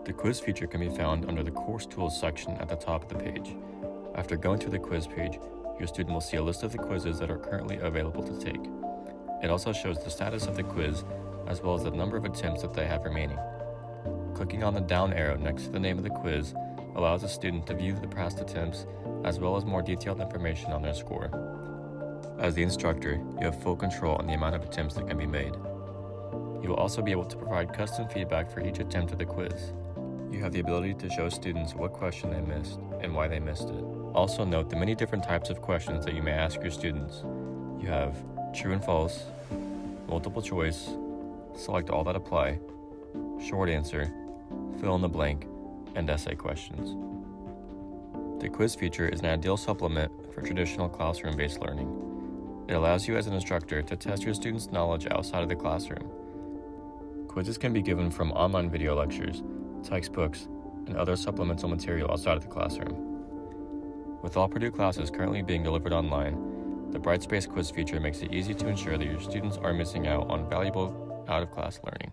The quiz feature can be found under the Course Tools section at the top of the page. After going to the quiz page, your student will see a list of the quizzes that are currently available to take. It also shows the status of the quiz, as well as the number of attempts that they have remaining. Clicking on the down arrow next to the name of the quiz allows the student to view the past attempts, as well as more detailed information on their score. As the instructor, you have full control on the amount of attempts that can be made. You will also be able to provide custom feedback for each attempt of the quiz. You have the ability to show students what question they missed and why they missed it. Also note the many different types of questions that you may ask your students. You have true and false, multiple choice, select all that apply, short answer, fill in the blank, and essay questions. The quiz feature is an ideal supplement for traditional classroom-based learning. It allows you as an instructor to test your students' knowledge outside of the classroom. Quizzes can be given from online video lectures, textbooks, and other supplemental material outside of the classroom. With all Purdue classes currently being delivered online, the Brightspace quiz feature makes it easy to ensure that your students aren't missing out on valuable out-of-class learning.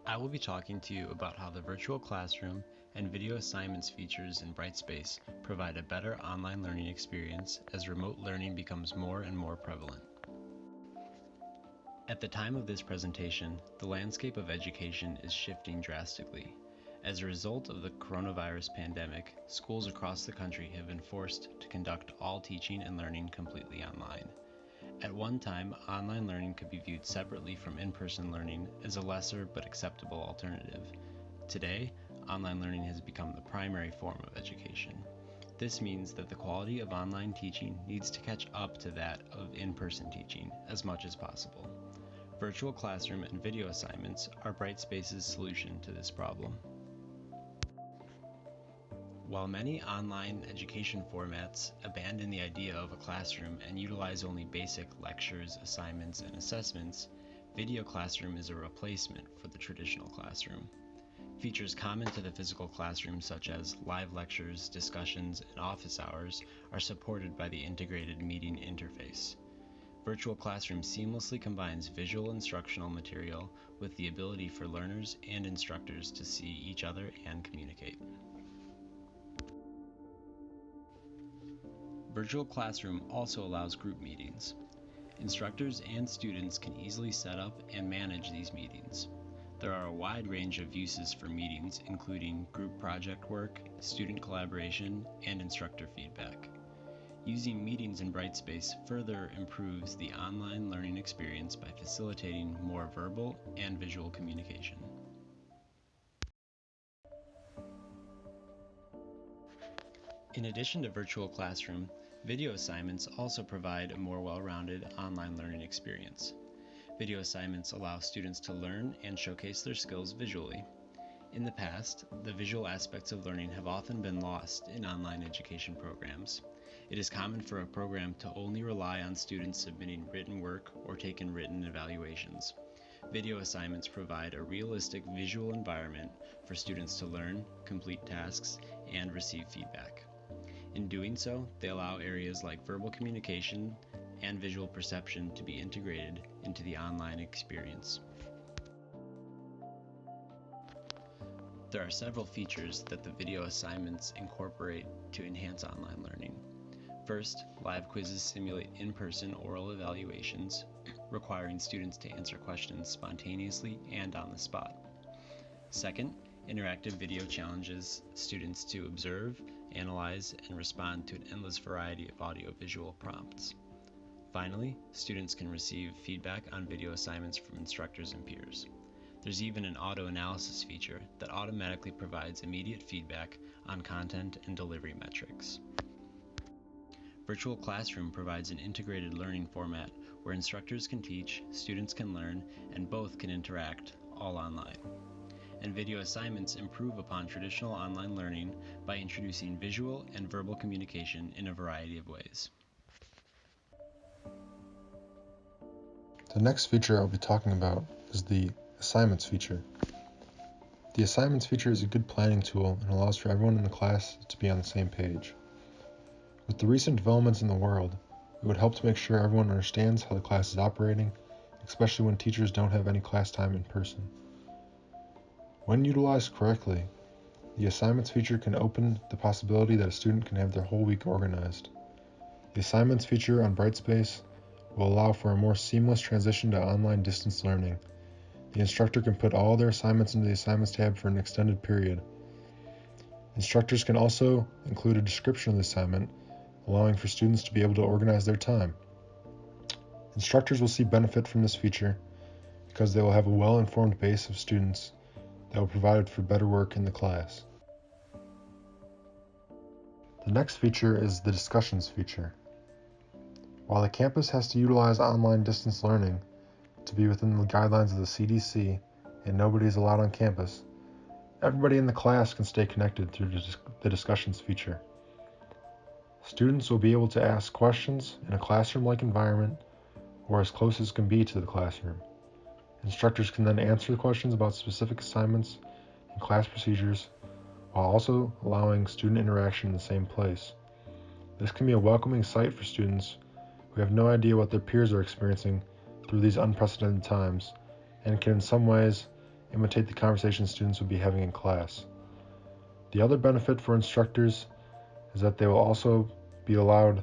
I will be talking to you about how the virtual classroom and video assignments features in Brightspace provide a better online learning experience as remote learning becomes more and more prevalent. At the time of this presentation, the landscape of education is shifting drastically. As a result of the coronavirus pandemic, schools across the country have been forced to conduct all teaching and learning completely online. At one time, online learning could be viewed separately from in-person learning as a lesser but acceptable alternative. Today, online learning has become the primary form of education. This means that the quality of online teaching needs to catch up to that of in-person teaching as much as possible. Virtual classroom and video assignments are Brightspace's solution to this problem. While many online education formats abandon the idea of a classroom and utilize only basic lectures, assignments, and assessments, video classroom is a replacement for the traditional classroom. Features common to the physical classroom, such as live lectures, discussions, and office hours, are supported by the integrated meeting interface. Virtual Classroom seamlessly combines visual instructional material with the ability for learners and instructors to see each other and communicate. Virtual Classroom also allows group meetings. Instructors and students can easily set up and manage these meetings. There are a wide range of uses for meetings, including group project work, student collaboration, and instructor feedback. Using meetings in Brightspace further improves the online learning experience by facilitating more verbal and visual communication. In addition to Virtual Classroom, video assignments also provide a more well-rounded online learning experience. Video assignments allow students to learn and showcase their skills visually. In the past, the visual aspects of learning have often been lost in online education programs. It is common for a program to only rely on students submitting written work or taking written evaluations. Video assignments provide a realistic visual environment for students to learn, complete tasks, and receive feedback. In doing so, they allow areas like verbal communication and visual perception to be integrated into the online experience. There are several features that the video assignments incorporate to enhance online learning. First, live quizzes simulate in-person oral evaluations, requiring students to answer questions spontaneously and on the spot. Second, interactive video challenges students to observe, analyze, and respond to an endless variety of audio-visual prompts. Finally, students can receive feedback on video assignments from instructors and peers. There's even an auto-analysis feature that automatically provides immediate feedback on content and delivery metrics. Virtual Classroom provides an integrated learning format where instructors can teach, students can learn, and both can interact, all online. And video assignments improve upon traditional online learning by introducing visual and verbal communication in a variety of ways. The next feature I'll be talking about is the assignments feature. The assignments feature is a good planning tool and allows for everyone in the class to be on the same page. With the recent developments in the world, it would help to make sure everyone understands how the class is operating, especially when teachers don't have any class time in person. When utilized correctly, the assignments feature can open the possibility that a student can have their whole week organized. The assignments feature on Brightspace will allow for a more seamless transition to online distance learning. The instructor can put all their assignments into the assignments tab for an extended period. Instructors can also include a description of the assignment, allowing for students to be able to organize their time. Instructors will see benefit from this feature because they will have a well-informed base of students that will provide for better work in the class. The next feature is the discussions feature. While the campus has to utilize online distance learning to be within the guidelines of the CDC and nobody is allowed on campus, everybody in the class can stay connected through the discussions feature. Students will be able to ask questions in a classroom-like environment or as close as can be to the classroom. Instructors can then answer questions about specific assignments and class procedures while also allowing student interaction in the same place. This can be a welcoming sight for students who have no idea what their peers are experiencing through these unprecedented times and can in some ways imitate the conversations students would be having in class. The other benefit for instructors is that they will also be allowed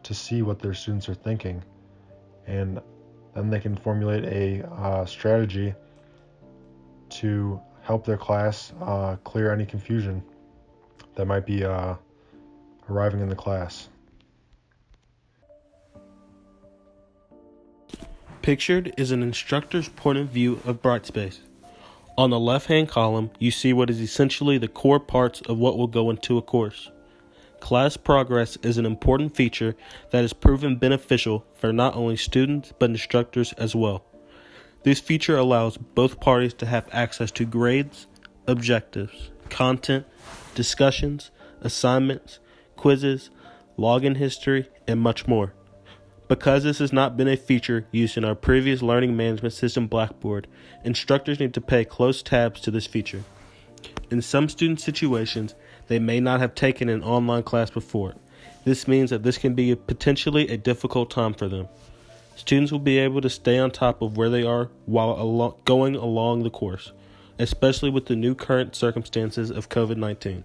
to see what their students are thinking, and then they can formulate a strategy to help their class clear any confusion that might be arriving in the class. Pictured is an instructor's point of view of Brightspace. On the left-hand column, you see what is essentially the core parts of what will go into a course. Class progress is an important feature that has proven beneficial for not only students but instructors as well. This feature allows both parties to have access to grades, objectives, content, discussions, assignments, quizzes, login history, and much more. Because this has not been a feature used in our previous learning management system Blackboard, instructors need to pay close tabs to this feature. In some student situations, they may not have taken an online class before. This means that this can be potentially a difficult time for them. Students will be able to stay on top of where they are while going along the course, especially with the new current circumstances of COVID-19.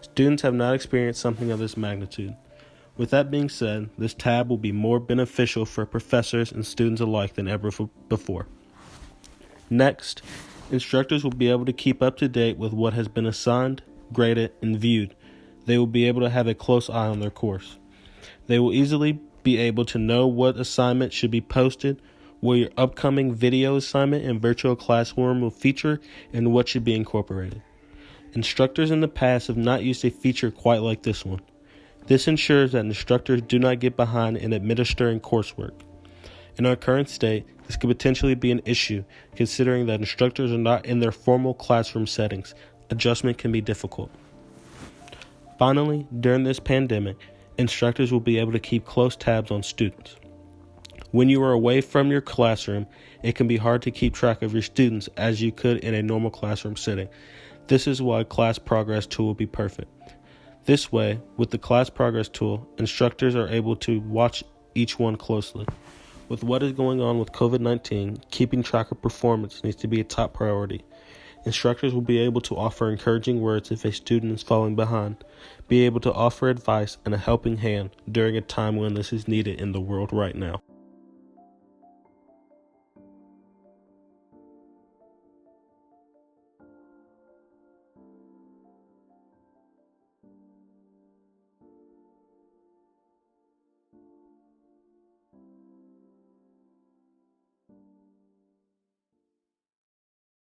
Students have not experienced something of this magnitude. With that being said, this tab will be more beneficial for professors and students alike than ever before. Next, instructors will be able to keep up to date with what has been assigned, graded, and viewed. They will be able to have a close eye on their course. They will easily be able to know what assignment should be posted, where your upcoming video assignment and virtual classroom will feature, and what should be incorporated. Instructors in the past have not used a feature quite like this one. This ensures that instructors do not get behind in administering coursework. In our current state, this could potentially be an issue, considering that instructors are not in their formal classroom settings. Adjustment can be difficult. Finally, during this pandemic, instructors will be able to keep close tabs on students. When you are away from your classroom, it can be hard to keep track of your students as you could in a normal classroom setting. This is why Class Progress Tool will be perfect. This way, with the Class Progress Tool, instructors are able to watch each one closely. With what is going on with COVID-19, keeping track of performance needs to be a top priority. Instructors will be able to offer encouraging words if a student is falling behind, be able to offer advice and a helping hand during a time when this is needed in the world right now.